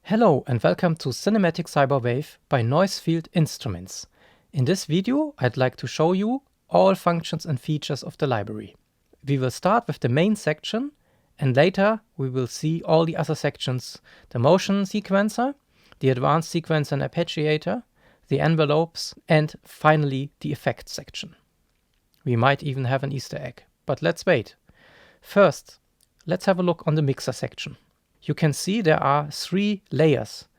Hello and welcome to Cinematic CYBERWAVE by Noizefield Instruments. In this video I'd like to show you all functions and features of the library. We will start with the main section and later we will see all the other sections: the motion sequencer, the advanced sequencer and arpeggiator, the envelopes, and finally the effects section. We might even have an Easter egg, but let's wait. First, let's have a look on the mixer section. You can see there are 3 layers.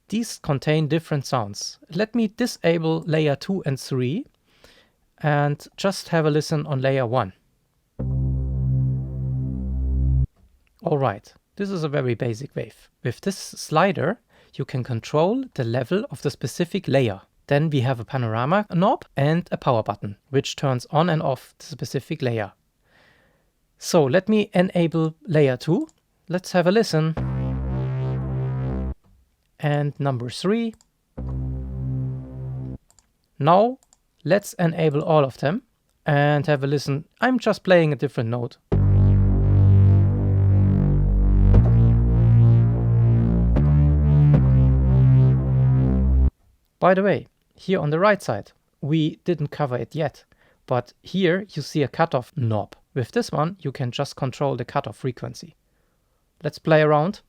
These contain different sounds. Let me disable layer 2 and 3 and just have a listen on layer 1. Alright, this is a very basic wave. With this slider you can control the level of the specific layer. Then we have a panorama knob and a power button, which turns on and off the specific layer. So let me enable layer 2. Let's have a listen. And number 3. Now let's enable all of them and have a listen. I'm just playing a different note. By the way, here on the right side, we didn't cover it yet, but here you see a cutoff knob. With this one, you can just control the cutoff frequency. Let's play around.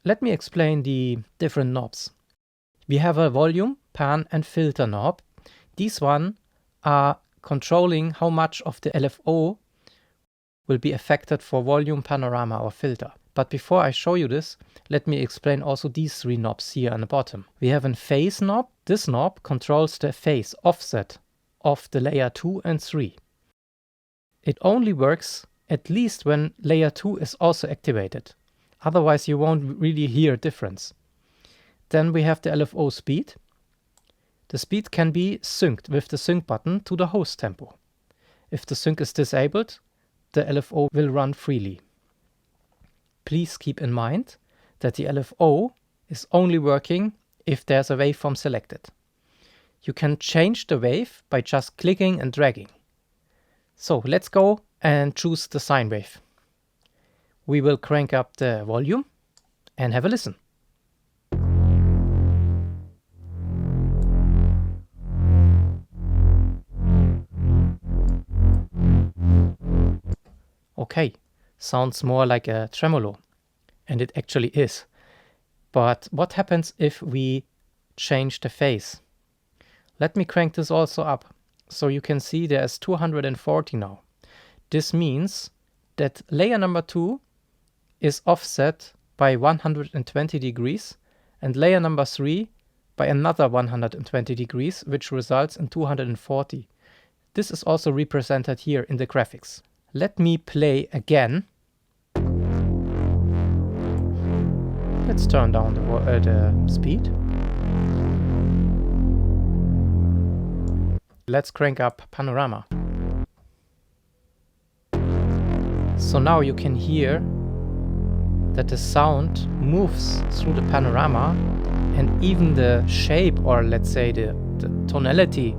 Let me explain the different knobs. We have a volume, pan and filter knob. These ones are controlling how much of the LFO will be affected for volume, panorama or filter. But before I show you this, let me explain also these 3 knobs here on the bottom. We have a phase knob. This knob controls the phase offset of the layer 2 and 3. It only works at least when layer 2 is also activated. Otherwise you won't really hear a difference. Then we have the LFO speed. The speed can be synced with the sync button to the host tempo. If the sync is disabled, the LFO will run freely. Please keep in mind that the LFO is only working if there's a waveform selected. You can change the wave by just clicking and dragging. So let's go and choose the sine wave. We will crank up the volume and have a listen. Okay, sounds more like a tremolo, and it actually is. But what happens if we change the phase? Let me crank this also up. So you can see there's 240 now. This means that layer number 2 is offset by 120 degrees and layer number 3 by another 120 degrees, which results in 240. This is also represented here in the graphics. Let me play again. Let's turn down the speed. Let's crank up panorama. So now you can hear that the sound moves through the panorama, and even the shape, or let's say the tonality,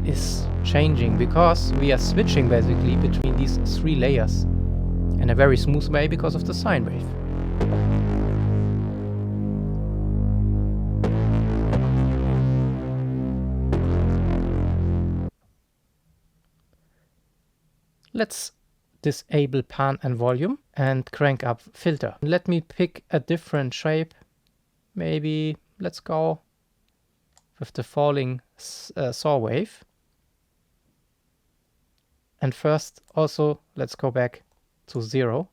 is changing because we are switching basically between these 3 layers in a very smooth way because of the sine wave. Let's disable pan and volume and crank up filter. Let me pick a different shape. Maybe let's go with the falling saw wave. And first also let's go back to 0.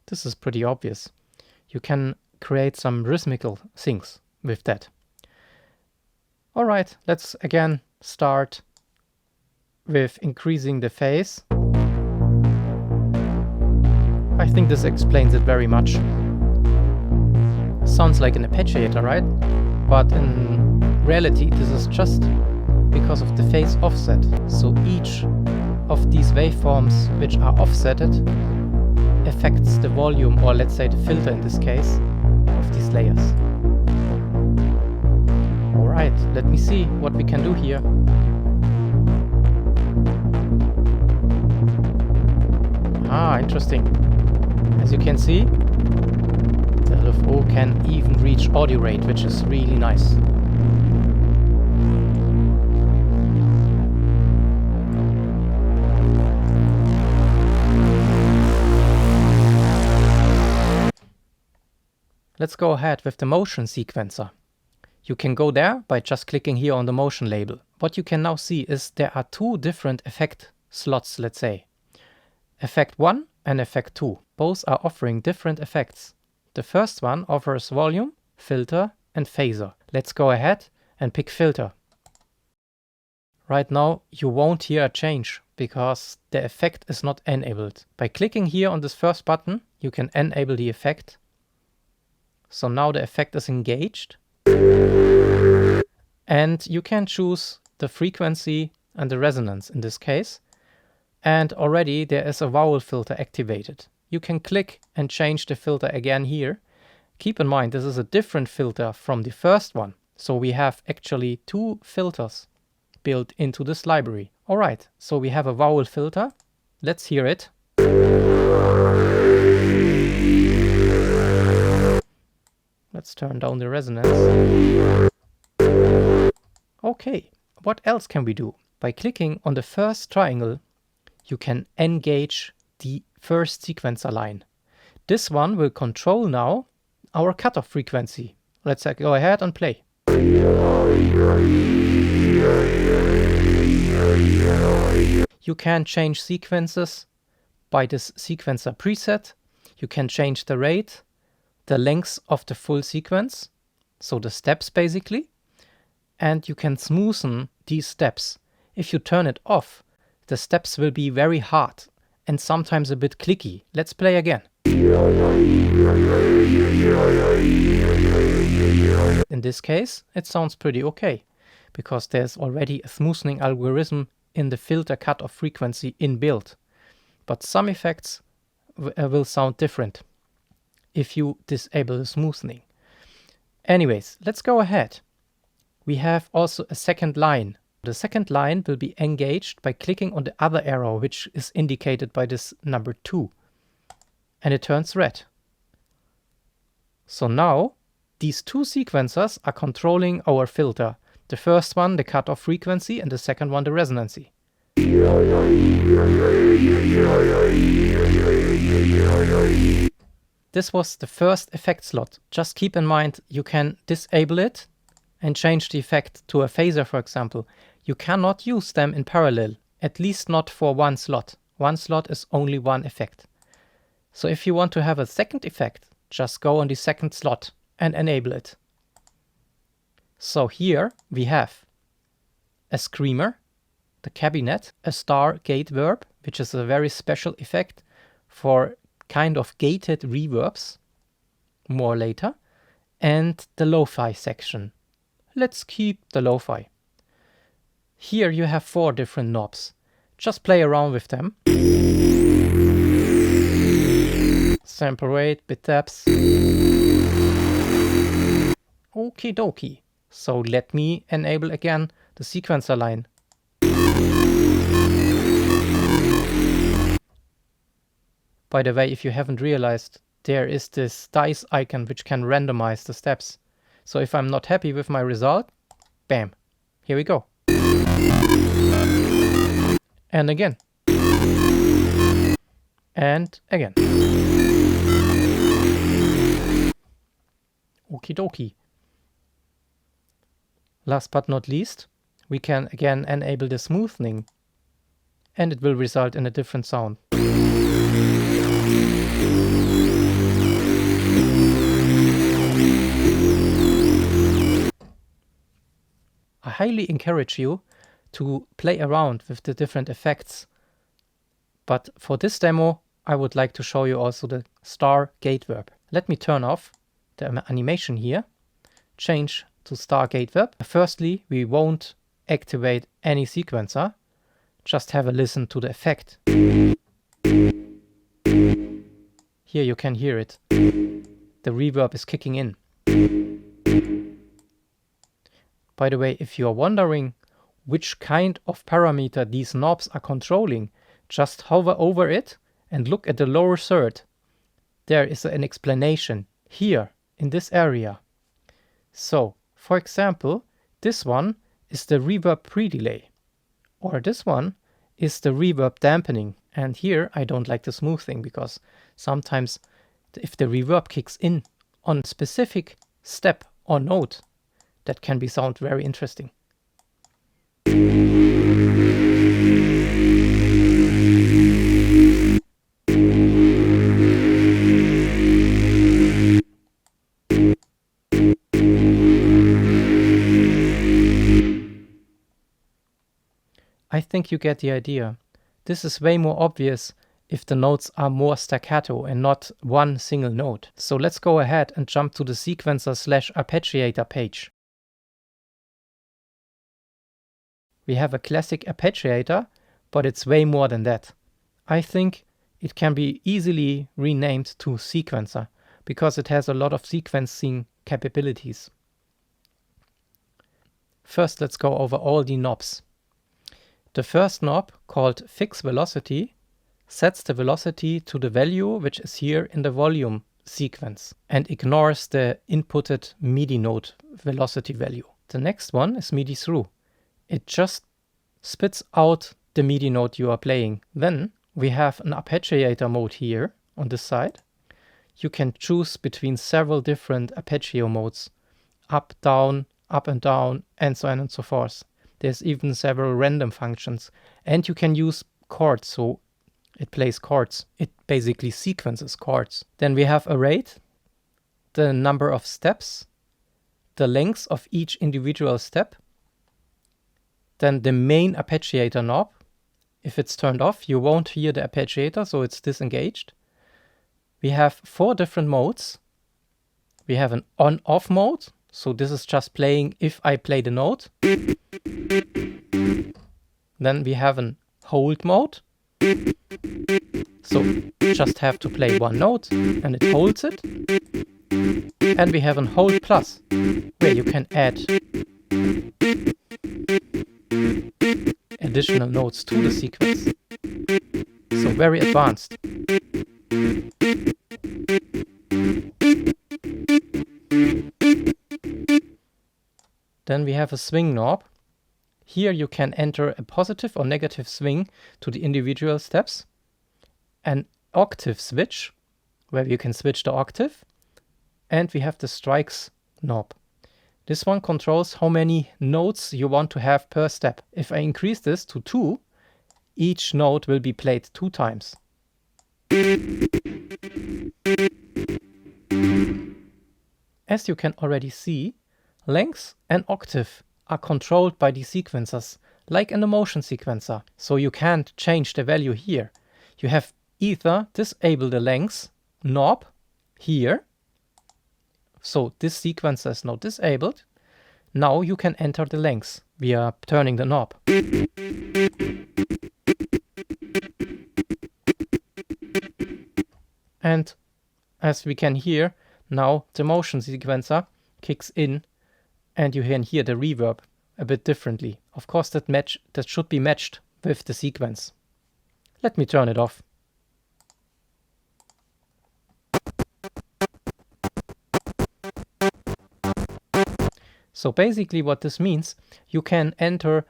This is pretty obvious. You can create some rhythmical things with that. Alright, let's again start with increasing the phase. I think this explains it very much. Sounds like an arpeggiator, right? But in reality this is just because of the phase offset. So each of these waveforms which are offsetted affects the volume, or let's say the filter in this case, of these layers. Alright, let me see what we can do here. Ah, interesting. As you can see, the LFO can even reach audio rate, which is really nice. Let's go ahead with the motion sequencer. You can go there by just clicking here on the motion label. What you can now see is there are two different effect slots, let's say. Effect 1 and Effect 2. Both are offering different effects. The first one offers volume, filter and phaser. Let's go ahead and pick filter. Right now you won't hear a change because the effect is not enabled. By clicking here on this first button, you can enable the effect. So now the effect is engaged. And you can choose the frequency and the resonance in this case. And already there is a vowel filter activated. You can click and change the filter again here. Keep in mind this is a different filter from the first one. So we have actually two filters built into this library. Alright, so we have a vowel filter. Let's hear it. Let's turn down the resonance. Okay, what else can we do? By clicking on the first triangle, you can engage the first sequencer line. This one will control now our cutoff frequency. Let's go ahead and play. You can change sequences by this sequencer preset. You can change the rate, the length of the full sequence, so the steps basically, and you can smoothen these steps. If you turn it off, the steps will be very hard and sometimes a bit clicky. Let's play again. In this case, it sounds pretty okay, because there's already a smoothing algorithm in the filter cutoff frequency inbuilt. But some effects will sound different if you disable the smoothing. Anyways, let's go ahead. We have also a second line. The second line will be engaged by clicking on the other arrow, which is indicated by this number 2. And it turns red. So now these two sequencers are controlling our filter. The first one, the cutoff frequency, and the second one, the resonancy. This was the first effect slot. Just keep in mind you can disable it and change the effect to a phaser, for example. You cannot use them in parallel, at least not for one slot. One slot is only one effect. So if you want to have a second effect, just go on the second slot and enable it. So here we have a screamer, the cabinet, a star gate verb, which is a very special effect for kind of gated reverbs, more later, and the lo-fi section. Let's keep the lo-fi. Here you have 4 different knobs. Just play around with them. Sample rate, bit taps. Okie dokie. So let me enable again the sequencer line. By the way, if you haven't realized, there is this dice icon which can randomize the steps. So if I'm not happy with my result, bam, here we go. And again. And again. Okie dokie. Last but not least, we can again enable the smoothing, and it will result in a different sound. I highly encourage you to play around with the different effects, but for this demo I would like to show you also the star gate verb. Let me turn off the animation here, change to star gate verb. Firstly, we won't activate any sequencer, just have a listen to the effect. Here you can hear it. The reverb is kicking in. By the way, if you are wondering which kind of parameter these knobs are controlling, just hover over it and look at the lower third. There is an explanation here in this area. So, for example, this one is the reverb pre-delay, or this one is the reverb dampening. And here I don't like the smoothing, because sometimes if the reverb kicks in on a specific step or note, that can be sound very interesting. I think you get the idea. This is way more obvious if the notes are more staccato and not one single note. So let's go ahead and jump to the sequencer/arpeggiator page. We have a classic arpeggiator, but it's way more than that. I think it can be easily renamed to sequencer because it has a lot of sequencing capabilities. First, let's go over all the knobs. The first knob, called Fix Velocity, sets the velocity to the value which is here in the volume sequence and ignores the inputted MIDI note velocity value. The next one is MIDI through. It just spits out the MIDI note you are playing. Then we have an arpeggiator mode here on this side. You can choose between several different arpeggio modes, up, down, up and down, and so on and so forth. There's even several random functions, and you can use chords, so it plays chords. It basically sequences chords. Then we have a rate, the number of steps, the length of each individual step, then the main arpeggiator knob. If it's turned off, you won't hear the arpeggiator, so it's disengaged. We have 4 different modes. We have an on-off mode, so this is just playing if I play the note. Then we have an hold mode, so just have to play one note and it holds it. And we have an hold plus, where you can add additional notes to the sequence. So very advanced. Then we have a swing knob. Here you can enter a positive or negative swing to the individual steps. An octave switch, where you can switch the octave. And we have the strikes knob. This one controls how many notes you want to have per step. If I increase this to 2, each note will be played 2 times. As you can already see, length and octave are controlled by the sequencers, like in the motion sequencer. So you can't change the value here. You have either disable the length knob here. So this sequencer is now disabled. Now you can enter the length via turning the knob. And as we can hear, now the motion sequencer kicks in and you can hear the reverb a bit differently. Of course that should be matched with the sequence. Let me turn it off. So basically what this means, you can enter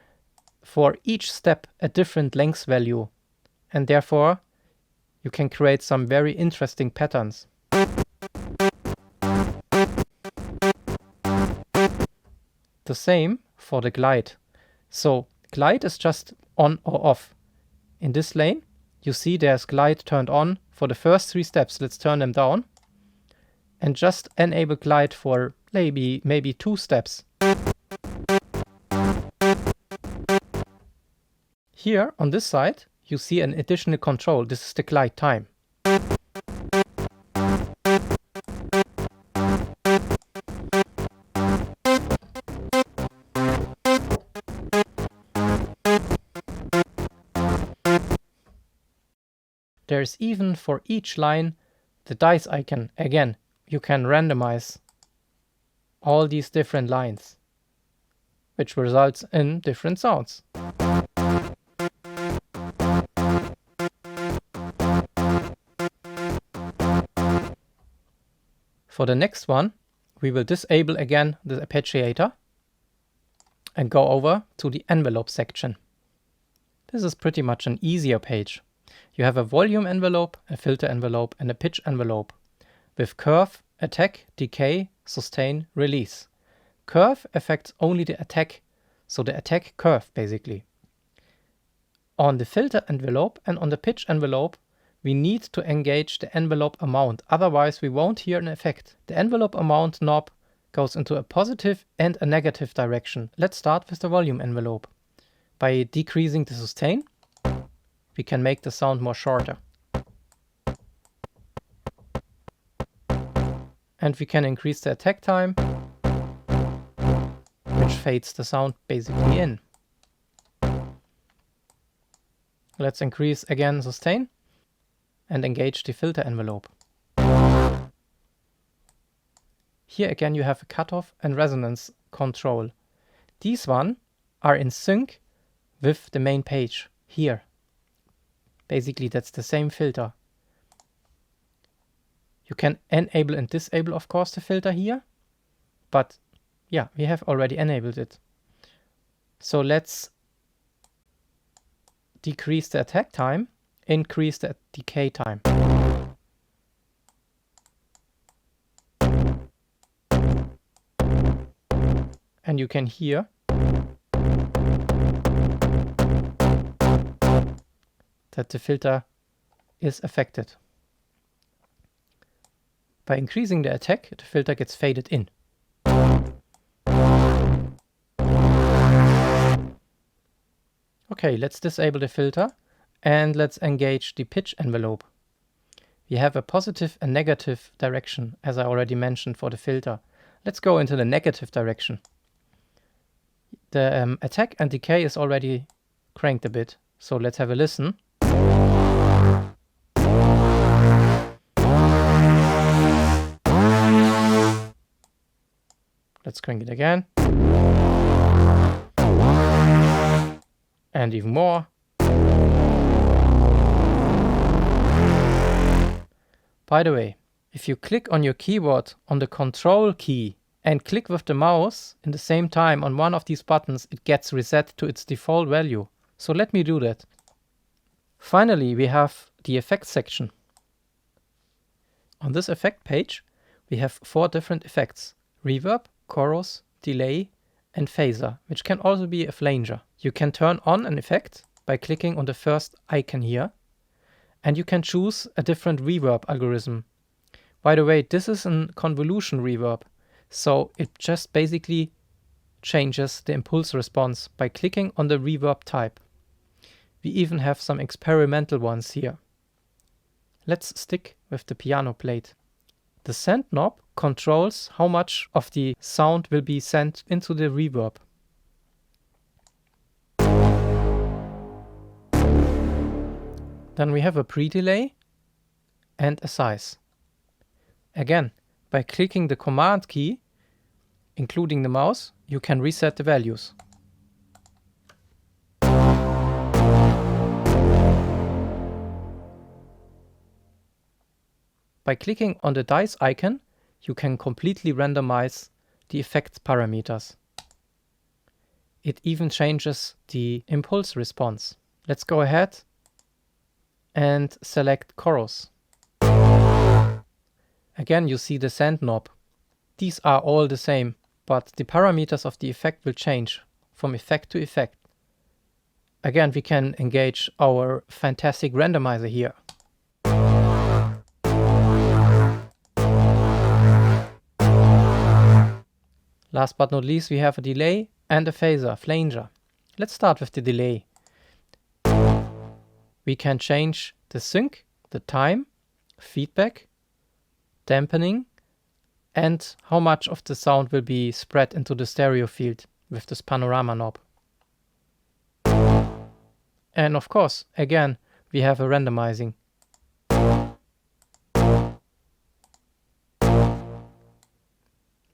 for each step a different length value, and therefore you can create some very interesting patterns. The same for the glide. So glide is just on or off. In this lane, you see there's glide turned on for the first 3 steps. Let's turn them down and just enable glide for maybe 2 steps. Here on this side, you see an additional control. This is the glide time. There's even for each line the dice icon, again, you can randomize all these different lines, which results in different sounds. For the next one, we will disable again the Arpeggiator and go over to the envelope section. This is pretty much an easier page. You have a volume envelope, a filter envelope, and a pitch envelope with curve, attack, decay, sustain, release. Curve affects only the attack, so the attack curve basically. On the filter envelope and on the pitch envelope, we need to engage the envelope amount, otherwise we won't hear an effect. The envelope amount knob goes into a positive and a negative direction. Let's start with the volume envelope. By decreasing the sustain, we can make the sound more shorter. And we can increase the attack time, which fades the sound basically in. Let's increase again sustain and engage the filter envelope. Here again you have a cutoff and resonance control. These one are in sync with the main page here. Basically that's the same filter. You can enable and disable of course the filter here, but yeah, we have already enabled it. So let's decrease the attack time, increase the decay time. And you can hear that the filter is affected. By increasing the attack, the filter gets faded in. Okay, let's disable the filter and let's engage the pitch envelope. We have a positive and negative direction, as I already mentioned for the filter. Let's go into the negative direction. The attack and decay is already cranked a bit, so let's have a listen. Let's crank it again. And even more. By the way, if you click on your keyboard on the control key and click with the mouse in the same time on one of these buttons, it gets reset to its default value. So let me do that. Finally, we have the effects section. On this effect page, we have 4 different effects: reverb, chorus, delay, and phaser, which can also be a flanger. You can turn on an effect by clicking on the first icon here, and you can choose a different reverb algorithm. By the way, this is a convolution reverb, so it just basically changes the impulse response by clicking on the reverb type. We even have some experimental ones here. Let's stick with the piano plate. The send knob controls how much of the sound will be sent into the reverb. Then we have a pre-delay and a size. Again, by clicking the command key, including the mouse, you can reset the values. By clicking on the dice icon, you can completely randomize the effect parameters. It even changes the impulse response. Let's go ahead and select chorus. Again, you see the send knob. These are all the same, but the parameters of the effect will change from effect to effect. Again, we can engage our fantastic randomizer here. Last but not least, we have a delay and a phaser, flanger. Let's start with the delay. We can change the sync, the time, feedback, dampening, and how much of the sound will be spread into the stereo field with this panorama knob. And of course, again, we have a randomizing.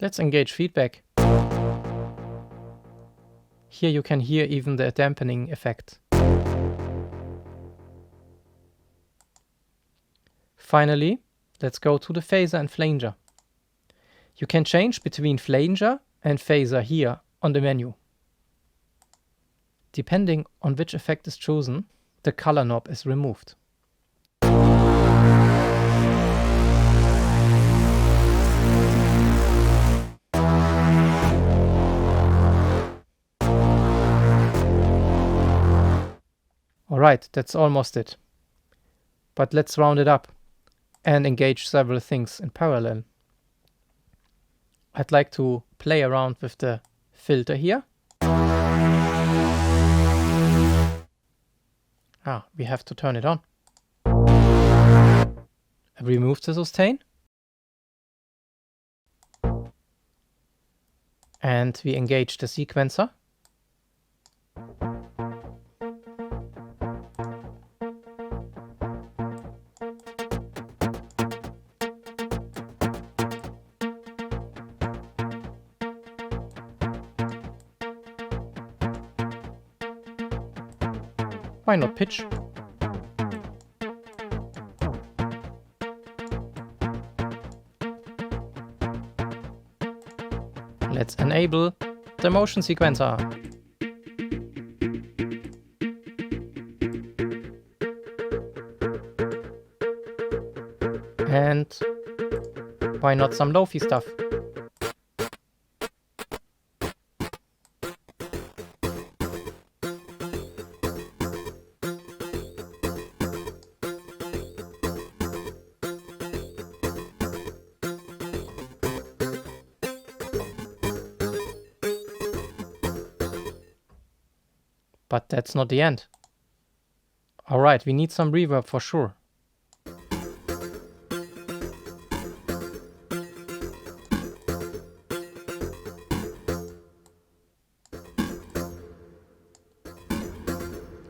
Let's engage feedback. Here you can hear even the dampening effect. Finally, let's go to the phaser and flanger. You can change between flanger and phaser here on the menu. Depending on which effect is chosen, the color knob is removed. Alright, that's almost it. But let's round it up and engage several things in parallel. I'd like to play around with the filter here. We have to turn it on. Remove the sustain. And we engage the sequencer. Why not pitch? Let's enable the motion sequencer. And why not some lo-fi stuff? But that's not the end. Alright, we need some reverb for sure.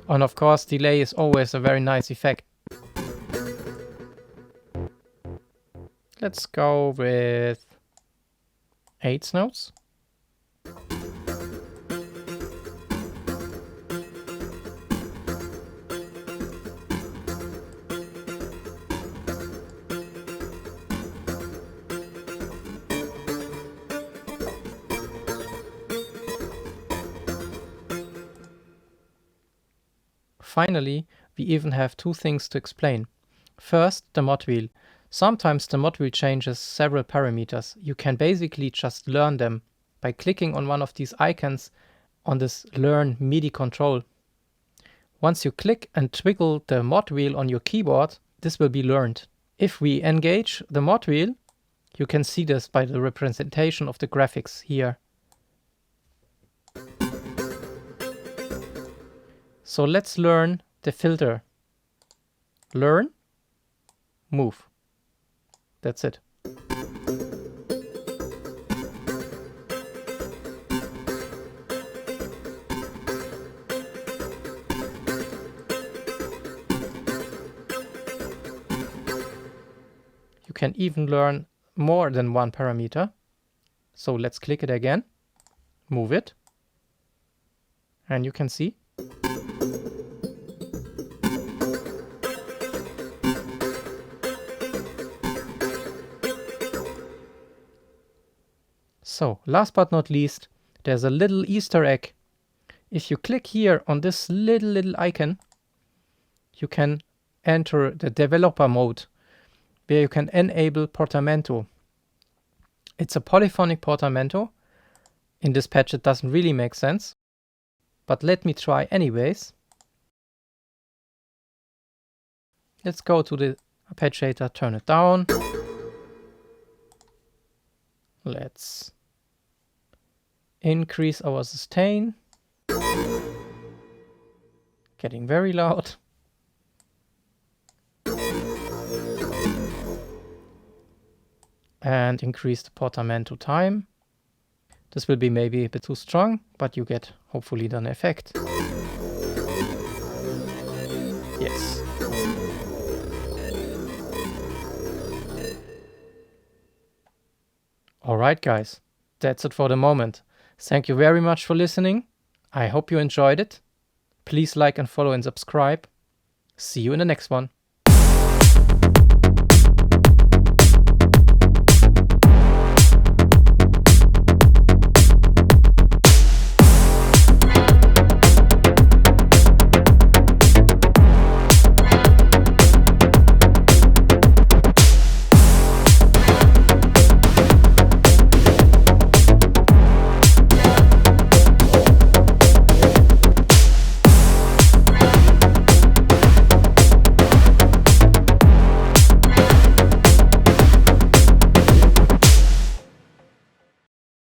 And of course, delay is always a very nice effect. Let's go with 8 notes. Finally, we even have two things to explain. First, the Modwheel. Sometimes the Modwheel changes several parameters. You can basically just learn them by clicking on one of these icons on this Learn MIDI control. Once you click and toggle the Modwheel on your keyboard, this will be learned. If we engage the Modwheel, you can see this by the representation of the graphics here. So let's learn the filter. Learn, move. That's it. You can even learn more than one parameter. So let's click it again, move it, and you can see So, last but not least, there's a little Easter egg. If you click here on this little icon, you can enter the developer mode, where you can enable portamento. It's a polyphonic portamento. In this patch it doesn't really make sense, but let me try anyways. Let's go to the Arpeggiator, turn it down. Let's increase our sustain. Getting very loud. And increase the portamento time. This will be maybe a bit too strong, but you get hopefully the effect. Yes. Alright guys, that's it for the moment. Thank you very much for listening. I hope you enjoyed it. Please like and follow and subscribe. See you in the next one.